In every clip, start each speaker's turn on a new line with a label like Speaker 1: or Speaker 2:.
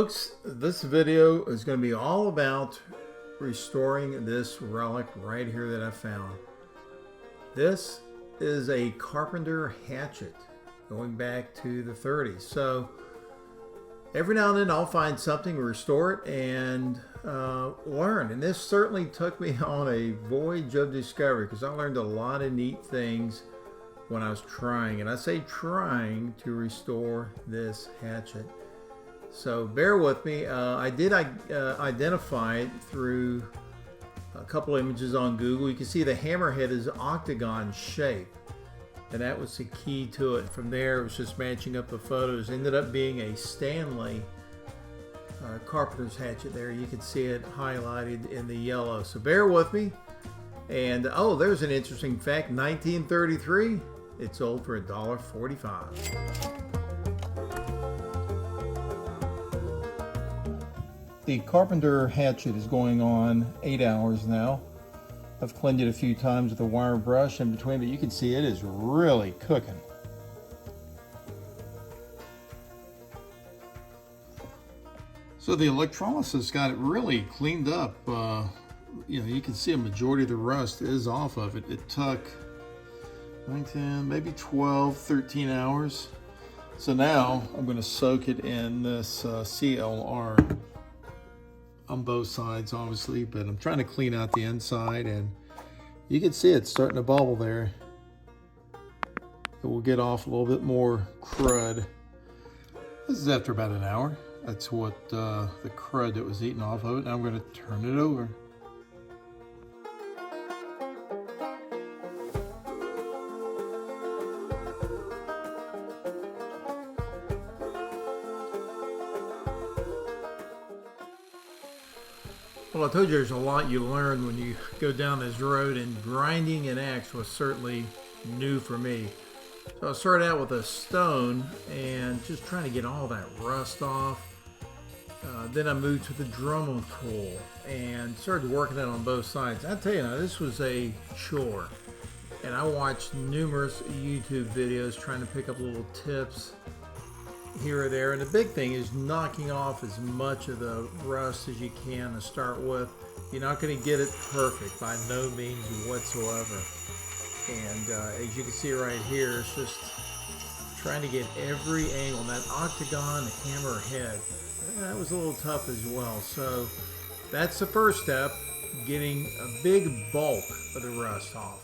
Speaker 1: Folks, this video is going to be all about restoring this relic right here that I found. This is a carpenter hatchet going back to the 30s. So every now and then I'll find something, restore it, and learn. And this certainly took me on a voyage of discovery because I learned a lot of neat things when I was trying, and I say trying, to restore this hatchet. So bear with me. I did identify it through a couple images on Google. You can see the hammerhead is octagon shape, and that was the key to it. From there, it was just matching up the photos. Ended up being a Stanley carpenter's hatchet there. You can see it highlighted in the yellow. So bear with me. And oh, there's an interesting fact. 1933, it sold for $1.45. The carpenter hatchet is going on 8 hours now. I've cleaned it a few times with a wire brush in between, but you can see it is really cooking. So the electrolysis got it really cleaned up. You can see a majority of the rust is off of it. It took 9, 10, maybe 12, 13 hours. So now I'm going to soak it in this CLR on both sides, obviously, but I'm trying to clean out the inside, and you can see it's starting to bubble there. It will get off a little bit more crud. This is after about an hour. That's what the crud that was eaten off of it. Now I'm going to turn it over. Well, I told you there's a lot you learn when you go down this road, and grinding an axe was certainly new for me. So I started out with a stone and just trying to get all that rust off. Then I moved to the Dremel tool and started working it on both sides. I tell you now, this was a chore. And I watched numerous YouTube videos trying to pick up little tips here or there, and the big thing is knocking off as much of the rust as you can to start with. You're not going to get it perfect by no means whatsoever, and as you can see right here, it's just trying to get every angle. And that octagon hammer head, that was a little tough as well. So that's the first step, getting a big bulk of the rust off.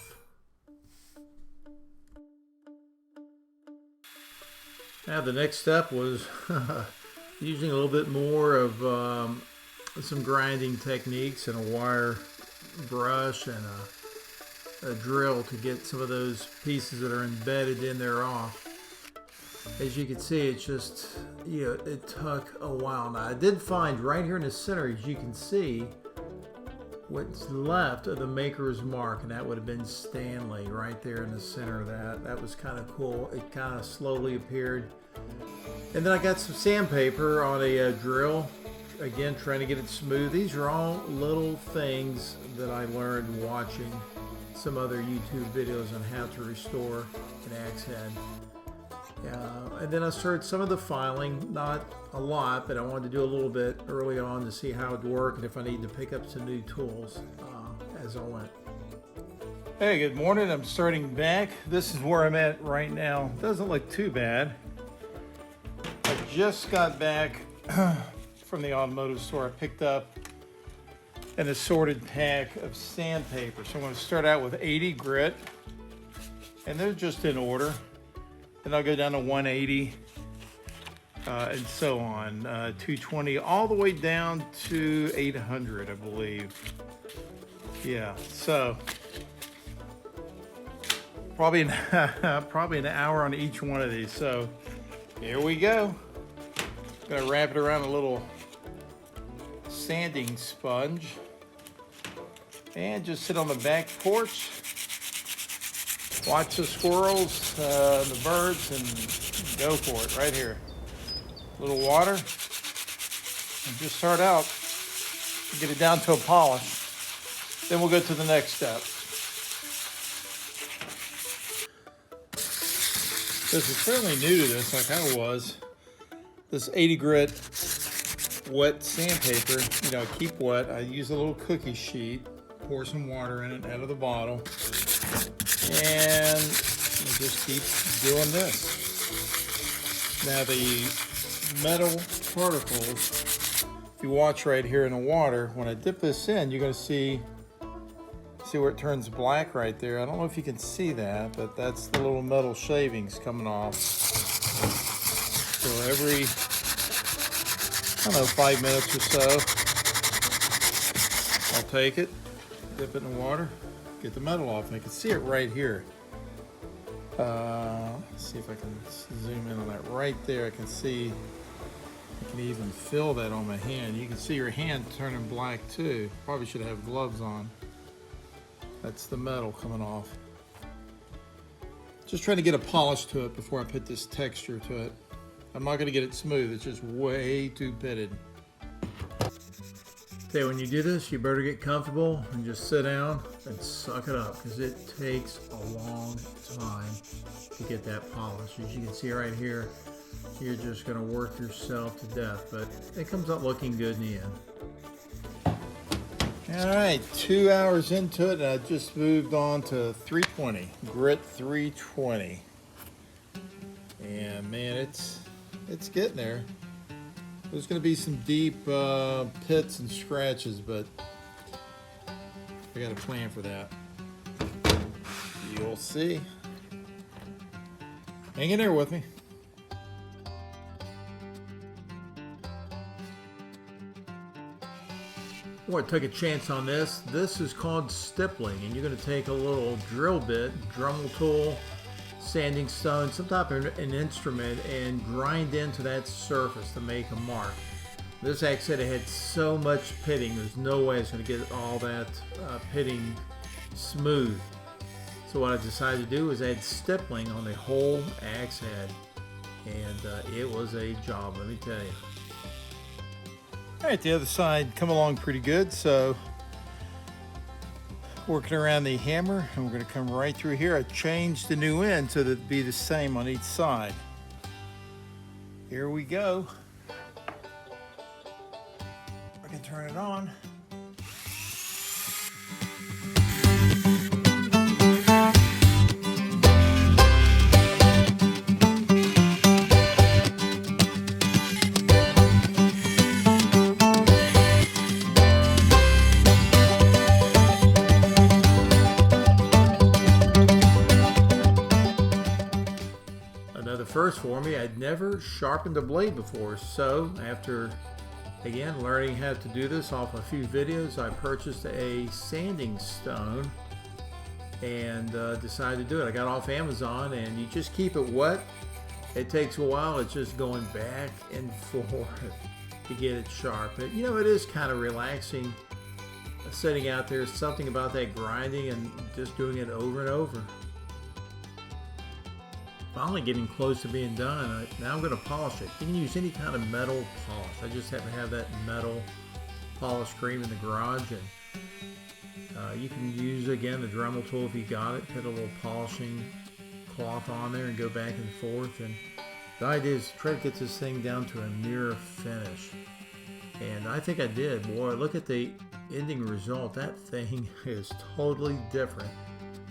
Speaker 1: Now the next step was using a little bit more of some grinding techniques and a wire brush and a drill to get some of those pieces that are embedded in there off. As you can see, it's just, it took a while. Now I did find right here in the center, as you can see, what's left of the maker's mark, and that would have been Stanley right there in the center of that. That was kind of cool. It kind of slowly appeared. And then I got some sandpaper on a drill, again trying to get it smooth. These are all little things that I learned watching some other YouTube videos on how to restore an axe head. And then I started some of the filing, not a lot, but I wanted to do a little bit early on to see how it would work and if I need to pick up some new tools as I went. Hey, good morning. I'm starting back. This is where I'm at right now. Doesn't look too bad. I just got back from the automotive store. I picked up an assorted pack of sandpaper. So I'm going to start out with 80 grit, and they're just in order. Then I'll go down to 180 and so on, 220 all the way down to 800, I believe. Yeah, so probably an hour on each one of these. So here we go. Gonna wrap it around a little sanding sponge and just sit on the back porch, watch the squirrels, the birds, and go for it right here. A little water, and just start out, get it down to a polish. Then we'll go to the next step. This is fairly new to this, like I was. This 80 grit wet sandpaper, you know, keep wet. I use a little cookie sheet, pour some water in it out of the bottle, and you just keep doing this. Now the metal particles, if you watch right here in the water, when I dip this in, you're going to see where it turns black right there. I don't know if you can see that, but that's the little metal shavings coming off. So every, I don't know, 5 minutes or so, I'll take it, dip it in the water, get the metal off, and I can see it right here. Let's see if I can zoom in on that right there. I can see, I can even feel that on my hand. You can see your hand turning black too. Probably should have gloves on. That's the metal coming off. Just trying to get a polish to it before I put this texture to it. I'm not going to get it smooth. It's just way too pitted. Okay, when you do this, you better get comfortable and just sit down and suck it up, because it takes a long time to get that polish. As you can see right here, you're just going to work yourself to death, but it comes out looking good in the end. All right, 2 hours into it, and I just moved on to 320, grit 320. And man, it's getting there. There's going to be some deep pits and scratches, but I got a plan for that. You'll see. Hang in there with me. Well, I took a chance on this. This is called stippling, and you're going to take a little drill bit, Dremel tool, sanding stone, some type of an instrument, and grind into that surface to make a mark. This axe head had so much pitting, there's no way it's going to get all that pitting smooth. So what I decided to do was add stippling on the whole axe head, and it was a job, let me tell you. All right, the other side come along pretty good, so working around the hammer, and we're going to come right through here. I changed the new end so that it'd be the same on each side. Here we go. I can turn it on. First for me, I'd never sharpened a blade before, so after again learning how to do this off a few videos, I purchased a sanding stone and decided to do it. I got off Amazon, and you just keep it wet. It takes a while. It's just going back and forth to get it sharp. But you know, it is kind of relaxing sitting out there. Something about that grinding and just doing it over and over. Finally getting close to being done. Now I'm going to polish it. You can use any kind of metal polish. I just happen to have that metal polish cream in the garage, and you can use again the Dremel tool if you got it. Put a little polishing cloth on there and go back and forth. And the idea is to try to get this thing down to a mirror finish. And I think I did. Boy, look at the ending result. That thing is totally different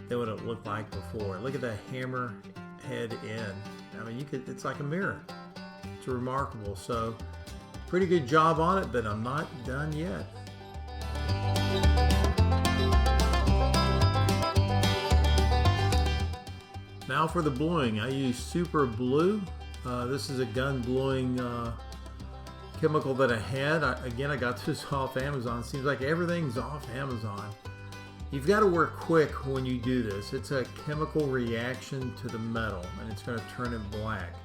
Speaker 1: than what it looked like before. Look at that hammer head in. I mean, it's like a mirror. It's remarkable. So pretty good job on it, but I'm not done yet. Now for the bluing, I use Super Blue. This is a gun bluing chemical that I had. Again, I got this off Amazon. Seems like everything's off Amazon. You've got to work quick when you do this. It's a chemical reaction to the metal, and it's going to turn it black.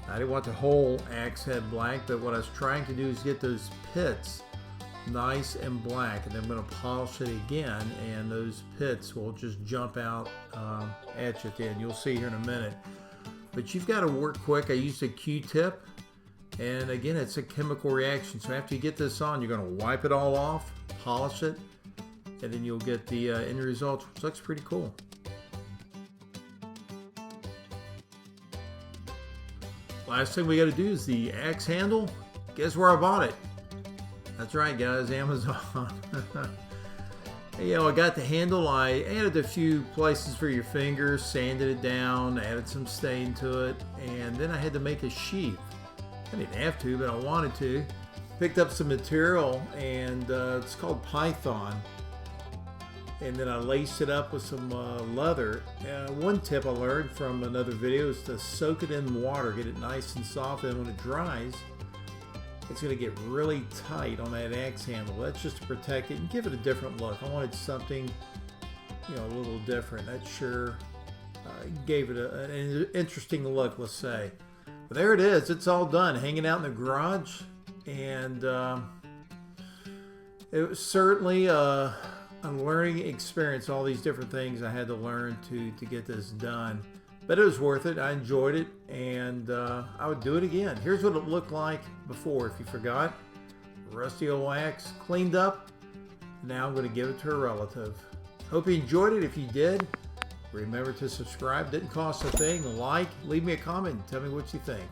Speaker 1: I didn't want the whole axe head black, but what I was trying to do is get those pits nice and black, and then I'm going to polish it again, and those pits will just jump out at you at the end. You'll see here in a minute. But you've got to work quick. I used a Q-tip, and again, it's a chemical reaction. So after you get this on, you're going to wipe it all off, polish it, and then you'll get the end result, which looks pretty cool. Last thing we got to do is the axe handle. Guess where I bought it? That's right, guys, Amazon. You know, I got the handle. I added a few places for your fingers, sanded it down, added some stain to it, and then I had to make a sheath. I didn't have to, but I wanted to. Picked up some material, and it's called Python. And then I laced it up with some leather. One tip I learned from another video is to soak it in water, get it nice and soft, and when it dries, it's going to get really tight on that axe handle. That's just to protect it and give it a different look. I wanted something, you know, a little different. That sure gave it an interesting look, let's say. But there it is. It's all done, hanging out in the garage, and it was certainly a learning experience. All these different things I had to learn to get this done. But it was worth it. I enjoyed it, and I would do it again. Here's what it looked like before, if you forgot. Rusty old axe, cleaned up. Now I'm going to give it to a relative. Hope you enjoyed it. If you did, remember to subscribe. Didn't cost a thing. Like, leave me a comment, tell me what you think.